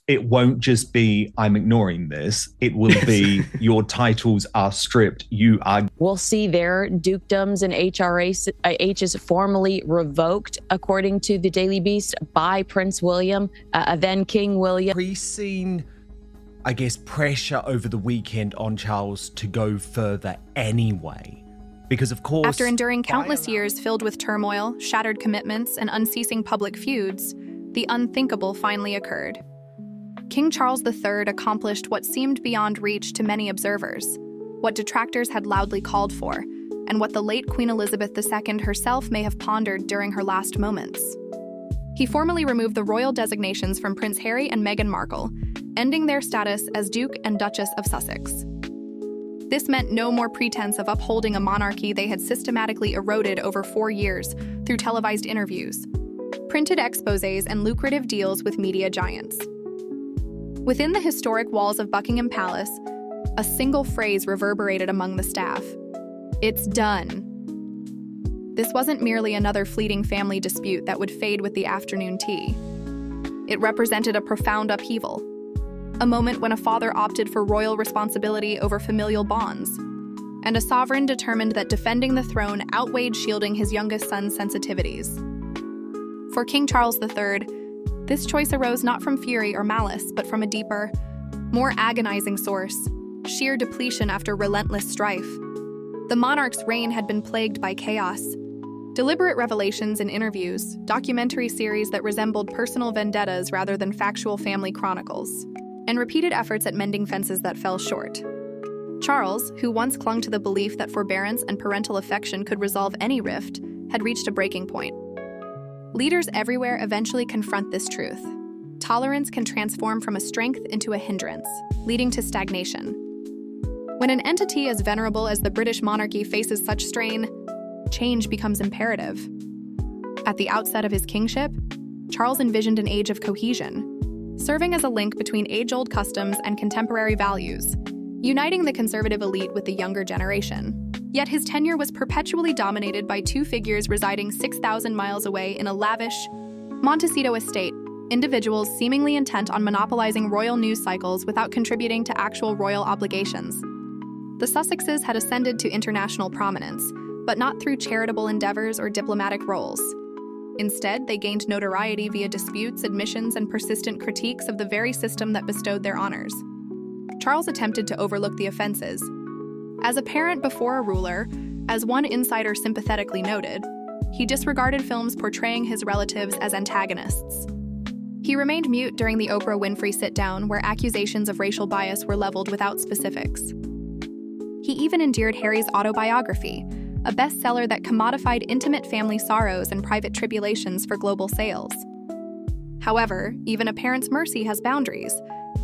it won't just be, I'm ignoring this. It will be, your titles are stripped. You are. We'll see their dukedoms and HRHs formally revoked, according to the Daily Beast, by Prince William, then King William. We've seen, I guess, pressure over the weekend on Charles to go further anyway. Because, of course, after enduring countless years filled with turmoil, shattered commitments, and unceasing public feuds, the unthinkable finally occurred. King Charles III accomplished what seemed beyond reach to many observers, what detractors had loudly called for, and what the late Queen Elizabeth II herself may have pondered during her last moments. He formally removed the royal designations from Prince Harry and Meghan Markle, ending their status as Duke and Duchess of Sussex. This meant no more pretense of upholding a monarchy they had systematically eroded over 4 years through televised interviews, printed exposés, and lucrative deals with media giants. Within the historic walls of Buckingham Palace, a single phrase reverberated among the staff: "It's done." This wasn't merely another fleeting family dispute that would fade with the afternoon tea. It represented a profound upheaval, a moment when a father opted for royal responsibility over familial bonds, and a sovereign determined that defending the throne outweighed shielding his youngest son's sensitivities. For King Charles III, this choice arose not from fury or malice, but from a deeper, more agonizing source: sheer depletion after relentless strife. The monarch's reign had been plagued by chaos. Deliberate revelations in interviews, documentary series that resembled personal vendettas rather than factual family chronicles, and repeated efforts at mending fences that fell short. Charles, who once clung to the belief that forbearance and parental affection could resolve any rift, had reached a breaking point. Leaders everywhere eventually confront this truth. Tolerance can transform from a strength into a hindrance, leading to stagnation. When an entity as venerable as the British monarchy faces such strain, change becomes imperative. At the outset of his kingship, Charles envisioned an age of cohesion, serving as a link between age-old customs and contemporary values, uniting the conservative elite with the younger generation. Yet his tenure was perpetually dominated by two figures residing 6,000 miles away in a lavish Montecito estate, individuals seemingly intent on monopolizing royal news cycles without contributing to actual royal obligations. The Sussexes had ascended to international prominence, but not through charitable endeavors or diplomatic roles. Instead, they gained notoriety via disputes, admissions, and persistent critiques of the very system that bestowed their honors. Charles attempted to overlook the offenses. As a parent before a ruler, as one insider sympathetically noted, he disregarded films portraying his relatives as antagonists. He remained mute during the Oprah Winfrey sit-down, where accusations of racial bias were leveled without specifics. He even endured Harry's autobiography, a bestseller that commodified intimate family sorrows and private tribulations for global sales. However, even a parent's mercy has boundaries,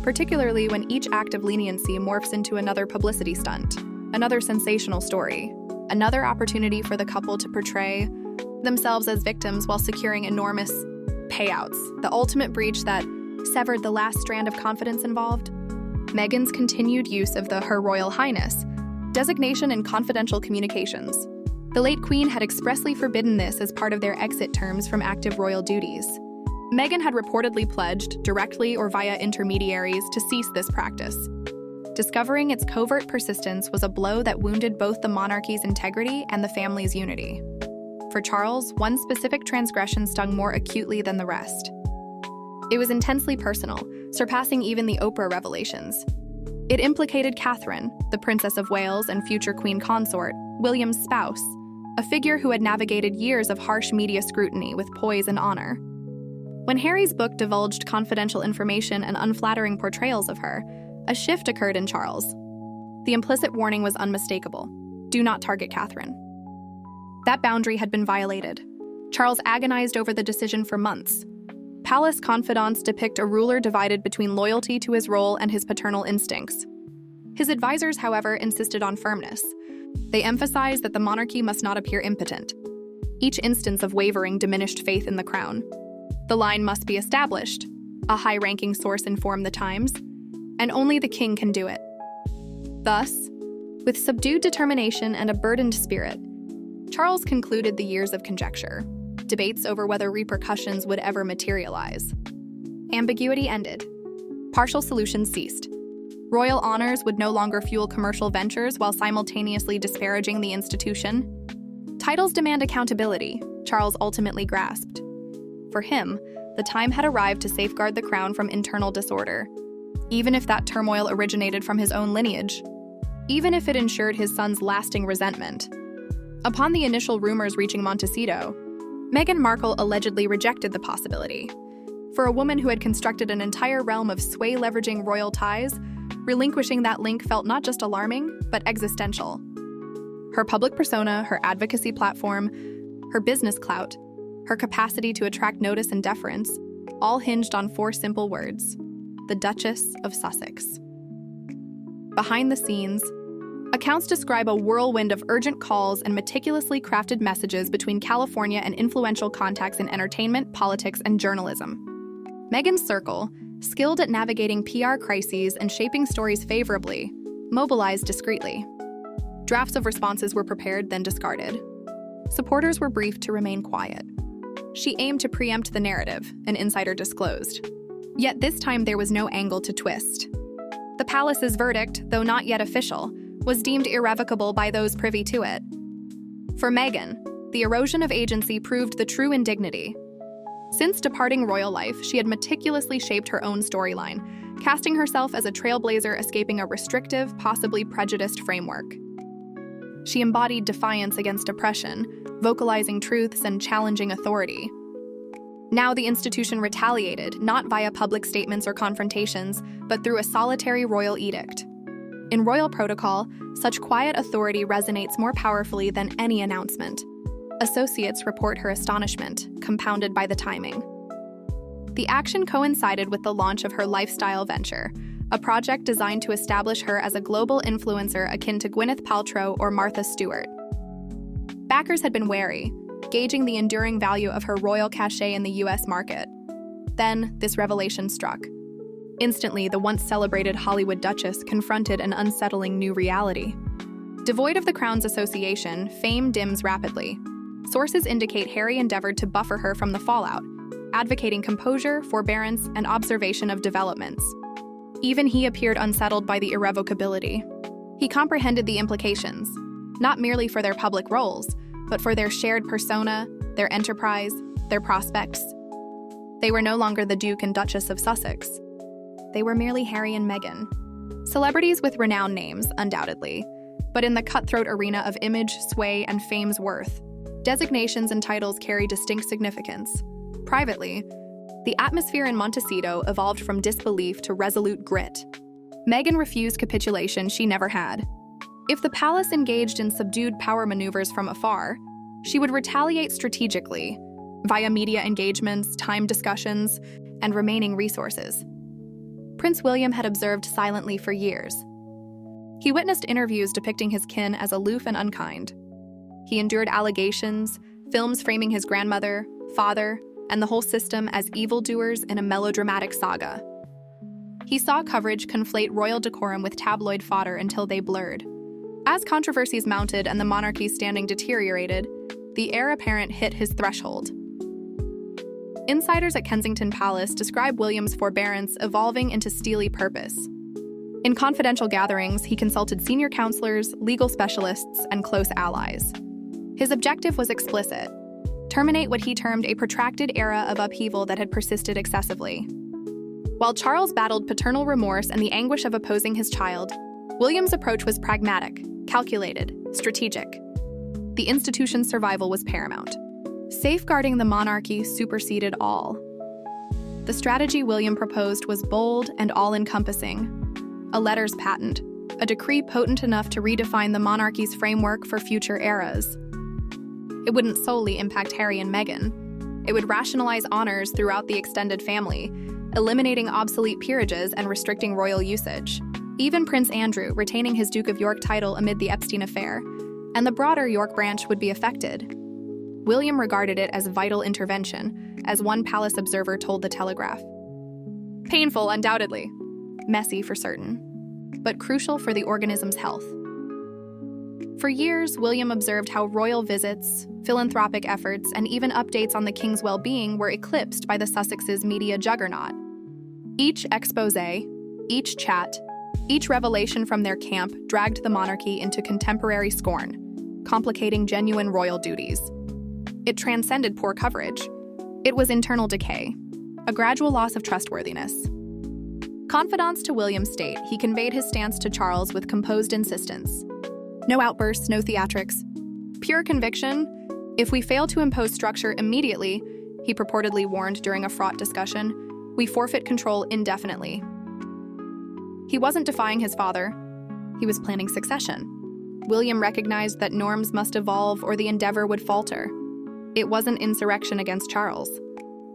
particularly when each act of leniency morphs into another publicity stunt, another sensational story, another opportunity for the couple to portray themselves as victims while securing enormous payouts, the ultimate breach that severed the last strand of confidence involved. Meghan's continued use of the Her Royal Highness designation in confidential communications. The late Queen had expressly forbidden this as part of their exit terms from active royal duties. Meghan had reportedly pledged, directly or via intermediaries, to cease this practice. Discovering its covert persistence was a blow that wounded both the monarchy's integrity and the family's unity. For Charles, one specific transgression stung more acutely than the rest. It was intensely personal, surpassing even the Oprah revelations. It implicated Catherine, the Princess of Wales and future Queen Consort, William's spouse, a figure who had navigated years of harsh media scrutiny with poise and honor. When Harry's book divulged confidential information and unflattering portrayals of her, a shift occurred in Charles. The implicit warning was unmistakable: do not target Catherine. That boundary had been violated. Charles agonized over the decision for months. Palace confidants depict a ruler divided between loyalty to his role and his paternal instincts. His advisors, however, insisted on firmness. They emphasized that the monarchy must not appear impotent. Each instance of wavering diminished faith in the crown. The line must be established, a high-ranking source informed the Times, and only the king can do it. Thus, with subdued determination and a burdened spirit, Charles concluded the years of conjecture, debates over whether repercussions would ever materialize. Ambiguity ended. Partial solutions ceased. Royal honors would no longer fuel commercial ventures while simultaneously disparaging the institution. Titles demand accountability, Charles ultimately grasped. For him, the time had arrived to safeguard the crown from internal disorder, even if that turmoil originated from his own lineage, even if it ensured his son's lasting resentment. Upon the initial rumors reaching Montecito, Meghan Markle allegedly rejected the possibility. For a woman who had constructed an entire realm of sway-leveraging royal ties, relinquishing that link felt not just alarming, but existential. Her public persona, her advocacy platform, her business clout, her capacity to attract notice and deference, all hinged on 4 simple words: the Duchess of Sussex. Behind the scenes, accounts describe a whirlwind of urgent calls and meticulously crafted messages between California and influential contacts in entertainment, politics, and journalism. Meghan's circle, skilled at navigating PR crises and shaping stories favorably, mobilized discreetly. Drafts of responses were prepared, then discarded. Supporters were briefed to remain quiet. She aimed to preempt the narrative, an insider disclosed. Yet this time there was no angle to twist. The palace's verdict, though not yet official, was deemed irrevocable by those privy to it. For Meghan, the erosion of agency proved the true indignity. Since departing royal life, she had meticulously shaped her own storyline, casting herself as a trailblazer escaping a restrictive, possibly prejudiced framework. She embodied defiance against oppression, vocalizing truths and challenging authority. Now the institution retaliated, not via public statements or confrontations, but through a solitary royal edict. In royal protocol, such quiet authority resonates more powerfully than any announcement. Associates report her astonishment, compounded by the timing. The action coincided with the launch of her lifestyle venture, a project designed to establish her as a global influencer akin to Gwyneth Paltrow or Martha Stewart. Backers had been wary, gauging the enduring value of her royal cachet in the US market. Then, this revelation struck. Instantly, the once celebrated Hollywood Duchess confronted an unsettling new reality. Devoid of the crown's association, fame dims rapidly. Sources indicate Harry endeavored to buffer her from the fallout, advocating composure, forbearance, and observation of developments. Even he appeared unsettled by the irrevocability. He comprehended the implications, not merely for their public roles, but for their shared persona, their enterprise, their prospects. They were no longer the Duke and Duchess of Sussex. They were merely Harry and Meghan. Celebrities with renowned names, undoubtedly, but in the cutthroat arena of image, sway, and fame's worth, designations and titles carry distinct significance. Privately, the atmosphere in Montecito evolved from disbelief to resolute grit. Meghan refused capitulation she never had. If the palace engaged in subdued power maneuvers from afar, she would retaliate strategically, via media engagements, timed discussions, and remaining resources. Prince William had observed silently for years. He witnessed interviews depicting his kin as aloof and unkind. He endured allegations, films framing his grandmother, father, and the whole system as evildoers in a melodramatic saga. He saw coverage conflate royal decorum with tabloid fodder until they blurred. As controversies mounted and the monarchy's standing deteriorated, the heir apparent hit his threshold. Insiders at Kensington Palace describe William's forbearance evolving into steely purpose. In confidential gatherings, he consulted senior counselors, legal specialists, and close allies. His objective was explicit: terminate what he termed a protracted era of upheaval that had persisted excessively. While Charles battled paternal remorse and the anguish of opposing his child, William's approach was pragmatic, calculated, strategic. The institution's survival was paramount. Safeguarding the monarchy superseded all. The strategy William proposed was bold and all-encompassing. A letters patent, a decree potent enough to redefine the monarchy's framework for future eras. It wouldn't solely impact Harry and Meghan. It would rationalize honors throughout the extended family, eliminating obsolete peerages and restricting royal usage. Even Prince Andrew retaining his Duke of York title amid the Epstein affair, and the broader York branch would be affected. William regarded it as vital intervention, as one palace observer told the Telegraph. Painful, undoubtedly. Messy for certain, but crucial for the organism's health. For years, William observed how royal visits, philanthropic efforts, and even updates on the king's well-being were eclipsed by the Sussexes' media juggernaut. Each expose, each chat, each revelation from their camp dragged the monarchy into contemporary scorn, complicating genuine royal duties. It transcended poor coverage. It was internal decay, a gradual loss of trustworthiness. Confidants to William state he conveyed his stance to Charles with composed insistence. No outbursts, no theatrics. Pure conviction. If we fail to impose structure immediately, he purportedly warned during a fraught discussion, we forfeit control indefinitely. He wasn't defying his father. He was planning succession. William recognized that norms must evolve or the endeavor would falter. It wasn't insurrection against Charles.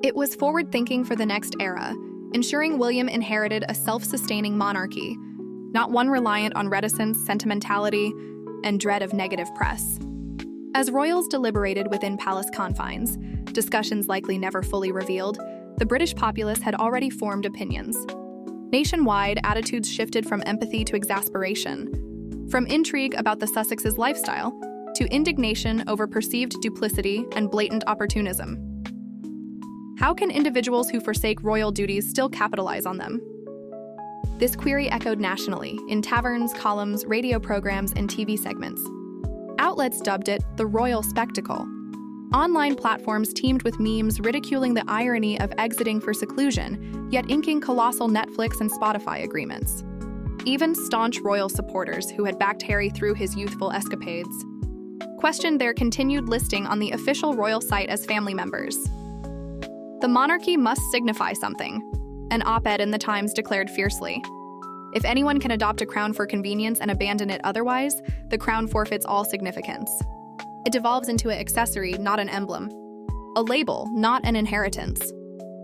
It was forward thinking for the next era, ensuring William inherited a self-sustaining monarchy, not one reliant on reticence, sentimentality, and dread of negative press. As royals deliberated within palace confines, discussions likely never fully revealed, the British populace had already formed opinions. Nationwide, attitudes shifted from empathy to exasperation, from intrigue about the Sussexes' lifestyle to indignation over perceived duplicity and blatant opportunism. How can individuals who forsake royal duties still capitalize on them? This query echoed nationally in taverns, columns, radio programs, and TV segments. Outlets dubbed it the royal spectacle. Online platforms teemed with memes ridiculing the irony of exiting for seclusion, yet inking colossal Netflix and Spotify agreements. Even staunch royal supporters who had backed Harry through his youthful escapades questioned their continued listing on the official royal site as family members. The monarchy must signify something, an op-ed in the Times declared fiercely. If anyone can adopt a crown for convenience and abandon it otherwise, the crown forfeits all significance. It devolves into an accessory, not an emblem. A label, not an inheritance.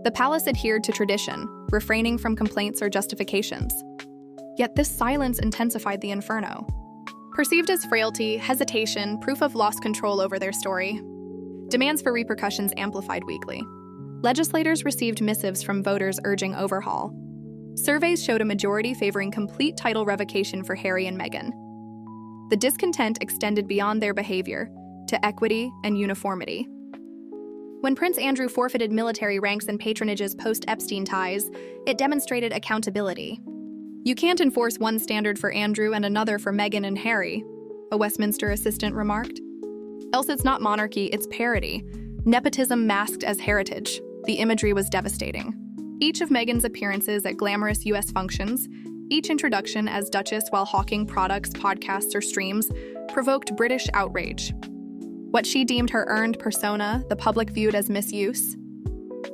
The palace adhered to tradition, refraining from complaints or justifications. Yet this silence intensified the inferno. Perceived as frailty, hesitation, proof of lost control over their story, demands for repercussions amplified weekly. Legislators received missives from voters urging overhaul. Surveys showed a majority favoring complete title revocation for Harry and Meghan. The discontent extended beyond their behavior to equity and uniformity. When Prince Andrew forfeited military ranks and patronages post-Epstein ties, it demonstrated accountability. You can't enforce one standard for Andrew and another for Meghan and Harry, a Westminster assistant remarked. Else it's not monarchy, it's parody. Nepotism masked as heritage. The imagery was devastating. Each of Meghan's appearances at glamorous U.S. functions, each introduction as Duchess while hawking products, podcasts, or streams, provoked British outrage. What she deemed her earned persona, the public viewed as misuse.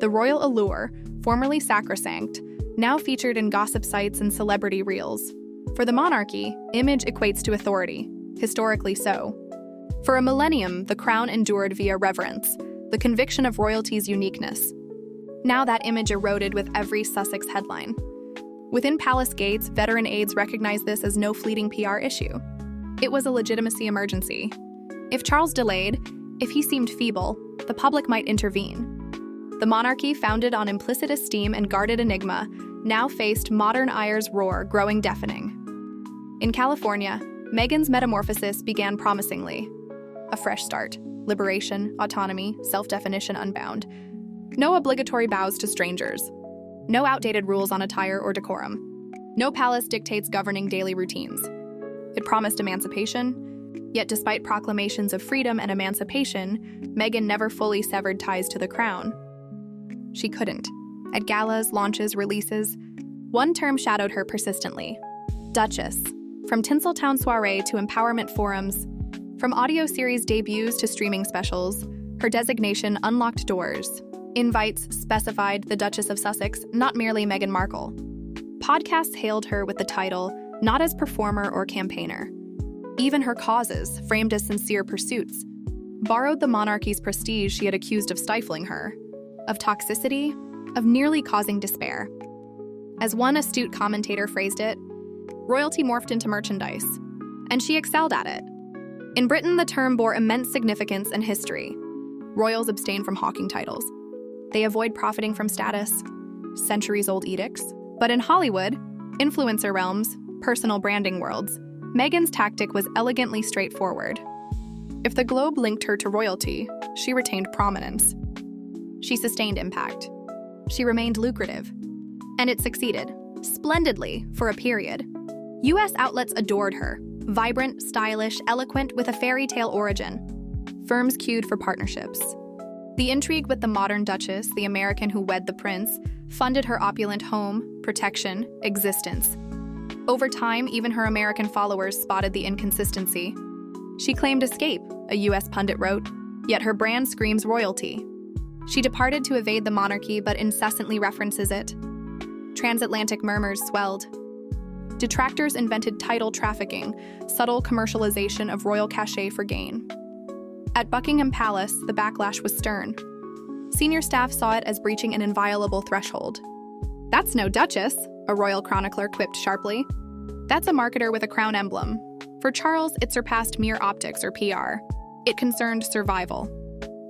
The royal allure, formerly sacrosanct, now featured in gossip sites and celebrity reels. For the monarchy, image equates to authority, historically so. For a millennium, the crown endured via reverence, the conviction of royalty's uniqueness. Now that image eroded with every Sussex headline. Within palace gates, veteran aides recognized this as no fleeting PR issue. It was a legitimacy emergency. If Charles delayed, if he seemed feeble, the public might intervene. The monarchy, founded on implicit esteem and guarded enigma, now faced modern ire's roar growing deafening. In California, Meghan's metamorphosis began promisingly. A fresh start, liberation, autonomy, self-definition unbound. No obligatory bows to strangers. No outdated rules on attire or decorum. No palace dictates governing daily routines. It promised emancipation, yet despite proclamations of freedom and emancipation, Meghan never fully severed ties to the crown. She couldn't. At galas, launches, releases, one term shadowed her persistently. Duchess. From Tinseltown soiree to empowerment forums, from audio series debuts to streaming specials, her designation unlocked doors. Invites specified the Duchess of Sussex, not merely Meghan Markle. Podcasts hailed her with the title, not as performer or campaigner. Even her causes, framed as sincere pursuits, borrowed the monarchy's prestige she had accused of stifling her, of toxicity, of nearly causing despair. As one astute commentator phrased it, royalty morphed into merchandise, and she excelled at it. In Britain, the term bore immense significance and history. Royals abstain from hawking titles. They avoid profiting from status, centuries-old edicts. But in Hollywood, influencer realms, personal branding worlds, Meghan's tactic was elegantly straightforward. If the Globe linked her to royalty, she retained prominence. She sustained impact. She remained lucrative. And it succeeded, splendidly, for a period. U.S. outlets adored her, vibrant, stylish, eloquent, with a fairy tale origin. Firms queued for partnerships. The intrigue with the modern Duchess, the American who wed the prince, funded her opulent home, protection, existence. Over time, even her American followers spotted the inconsistency. She claimed escape, a U.S. pundit wrote, yet her brand screams royalty. She departed to evade the monarchy but incessantly references it. Transatlantic murmurs swelled. Detractors invented title trafficking, subtle commercialization of royal cachet for gain. At Buckingham Palace, the backlash was stern. Senior staff saw it as breaching an inviolable threshold. "That's no duchess," a royal chronicler quipped sharply. "That's a marketer with a crown emblem." For Charles, it surpassed mere optics or PR. It concerned survival.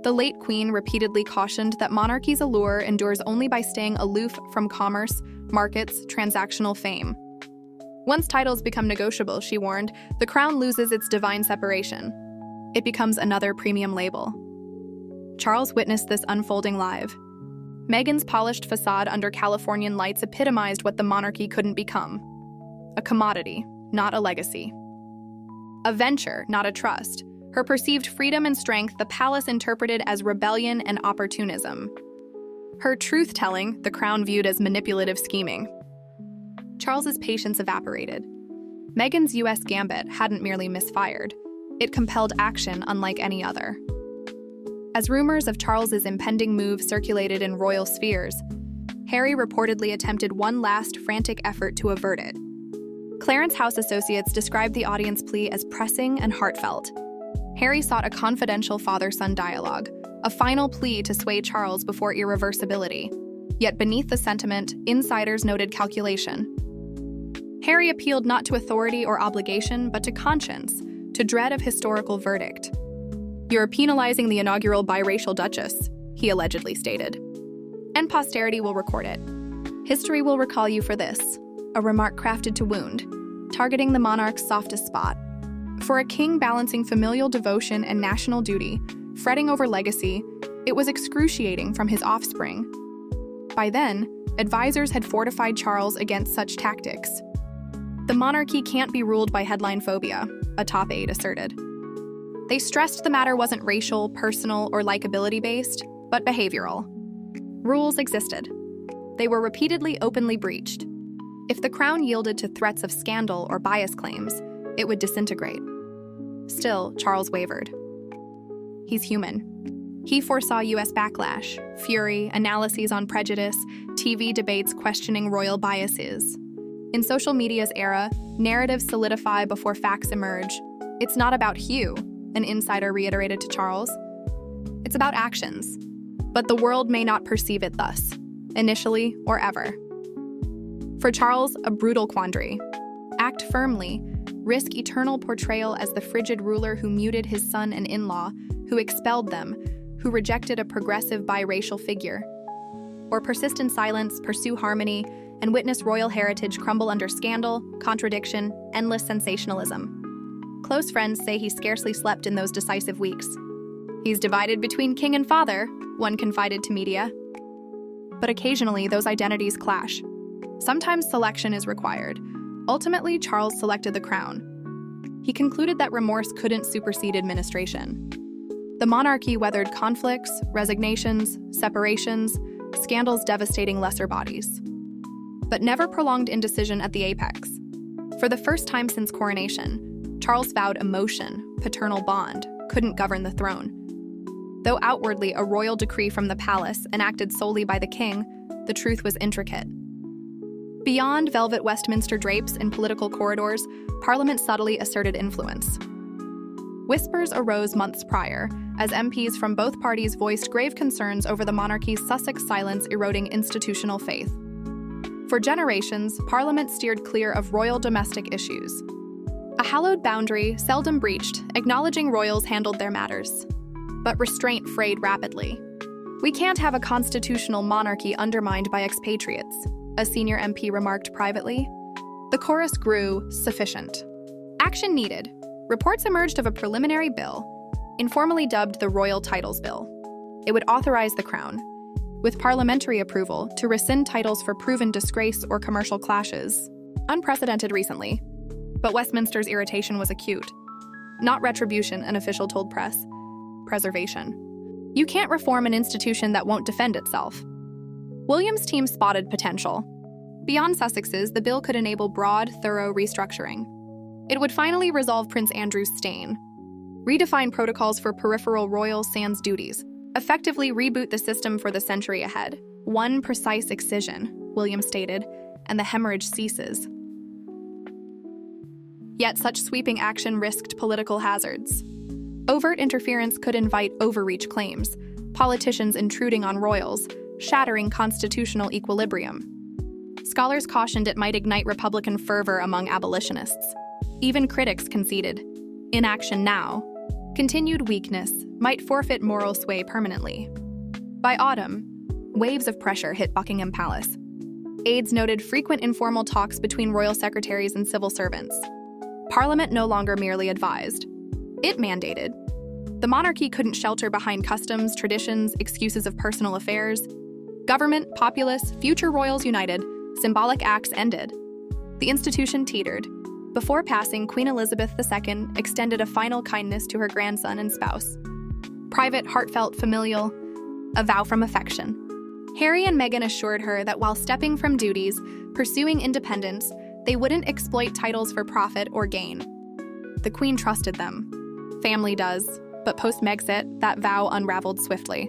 The late Queen repeatedly cautioned that monarchy's allure endures only by staying aloof from commerce, markets, transactional fame. Once titles become negotiable, she warned, the crown loses its divine separation. It becomes another premium label. Charles witnessed this unfolding live. Meghan's polished facade under Californian lights epitomized what the monarchy couldn't become. A commodity, not a legacy. A venture, not a trust. Her perceived freedom and strength the palace interpreted as rebellion and opportunism. Her truth-telling, the crown viewed as manipulative scheming. Charles's patience evaporated. Meghan's U.S. gambit hadn't merely misfired. It compelled action unlike any other. As rumors of Charles's impending move circulated in royal spheres, Harry reportedly attempted one last frantic effort to avert it. Clarence House associates described the audience plea as pressing and heartfelt. Harry sought a confidential father-son dialogue, a final plea to sway Charles before irreversibility. Yet beneath the sentiment, insiders noted calculation. Harry appealed not to authority or obligation, but to conscience, to dread of historical verdict. "You're penalizing the inaugural biracial duchess," he allegedly stated. "And posterity will record it. History will recall you for this," a remark crafted to wound, targeting the monarch's softest spot. For a king balancing familial devotion and national duty, fretting over legacy, it was excruciating from his offspring. By then, advisors had fortified Charles against such tactics. "The monarchy can't be ruled by headline phobia," a top aide asserted. They stressed the matter wasn't racial, personal, or likability-based, but behavioral. Rules existed. They were repeatedly openly breached. If the crown yielded to threats of scandal or bias claims, it would disintegrate. Still, Charles wavered. He's human. He foresaw U.S. backlash, fury, analyses on prejudice, TV debates questioning royal biases. In social media's era, narratives solidify before facts emerge. "It's not about hue," an insider reiterated to Charles. "It's about actions. But the world may not perceive it thus, initially or ever." For Charles, a brutal quandary. Act firmly, risk eternal portrayal as the frigid ruler who muted his son and in-law, who expelled them, who rejected a progressive biracial figure. Or persist in silence, pursue harmony, and witness royal heritage crumble under scandal, contradiction, endless sensationalism. Close friends say he scarcely slept in those decisive weeks. "He's divided between king and father," one confided to media. But occasionally, those identities clash. Sometimes selection is required. Ultimately, Charles selected the crown. He concluded that remorse couldn't supersede administration. The monarchy weathered conflicts, resignations, separations, scandals devastating lesser bodies. But never prolonged indecision at the apex. For the first time since coronation, Charles vowed emotion, paternal bond, couldn't govern the throne. Though outwardly a royal decree from the palace enacted solely by the king, the truth was intricate. Beyond velvet Westminster drapes and political corridors, Parliament subtly asserted influence. Whispers arose months prior, as MPs from both parties voiced grave concerns over the monarchy's Sussex silence eroding institutional faith. For generations, Parliament steered clear of royal domestic issues. A hallowed boundary, seldom breached, acknowledging royals handled their matters. But restraint frayed rapidly. "We can't have a constitutional monarchy undermined by expatriates," a senior MP remarked privately. The chorus grew, sufficient. Action needed. Reports emerged of a preliminary bill, informally dubbed the Royal Titles Bill. It would authorize the crown. with parliamentary approval to rescind titles for proven disgrace or commercial clashes. Unprecedented recently, but Westminster's irritation was acute. Not retribution, an official told press. Preservation. You can't reform an institution that won't defend itself. William's team spotted potential. Beyond Sussex's, the bill could enable broad, thorough restructuring. It would finally resolve Prince Andrew's stain, redefine protocols for peripheral royal sans duties, effectively reboot the system for the century ahead. One precise excision, William stated, and the hemorrhage ceases. Yet such sweeping action risked political hazards. Overt interference could invite overreach claims, politicians intruding on royals, shattering constitutional equilibrium. Scholars cautioned it might ignite Republican fervor among abolitionists. Even critics conceded. Inaction now, continued weakness, might forfeit moral sway permanently. By autumn, waves of pressure hit Buckingham Palace. Aides noted frequent informal talks between royal secretaries and civil servants. Parliament no longer merely advised. It mandated. The monarchy couldn't shelter behind customs, traditions, excuses of personal affairs. Government, populace, future royals united, symbolic acts ended. The institution teetered. Before passing, Queen Elizabeth II extended a final kindness to her grandson and spouse. Private, heartfelt, familial, a vow from affection. Harry and Meghan assured her that while stepping from duties, pursuing independence, they wouldn't exploit titles for profit or gain. The Queen trusted them. Family does, but post-Megxit, that vow unraveled swiftly.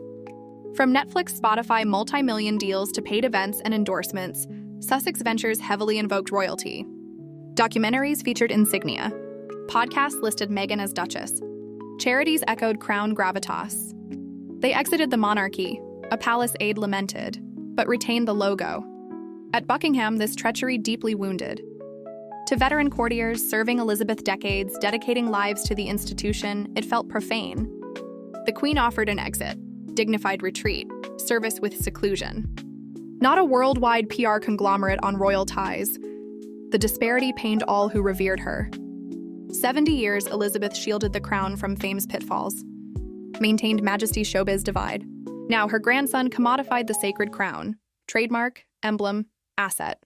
From Netflix, Spotify, multi-million deals to paid events and endorsements, Sussex Ventures heavily invoked royalty. Documentaries featured insignia. Podcasts listed Meghan as Duchess. Charities echoed crown gravitas. They exited the monarchy, a palace aide lamented, but retained the logo. At Buckingham, this treachery deeply wounded. To veteran courtiers serving Elizabeth decades, dedicating lives to the institution, it felt profane. The Queen offered an exit, dignified retreat, service with seclusion. Not a worldwide PR conglomerate on royal ties. The disparity pained all who revered her. 70 years, Elizabeth shielded the crown from fame's pitfalls, maintained Majesty's showbiz divide. Now her grandson commodified the sacred crown, trademark, emblem, asset.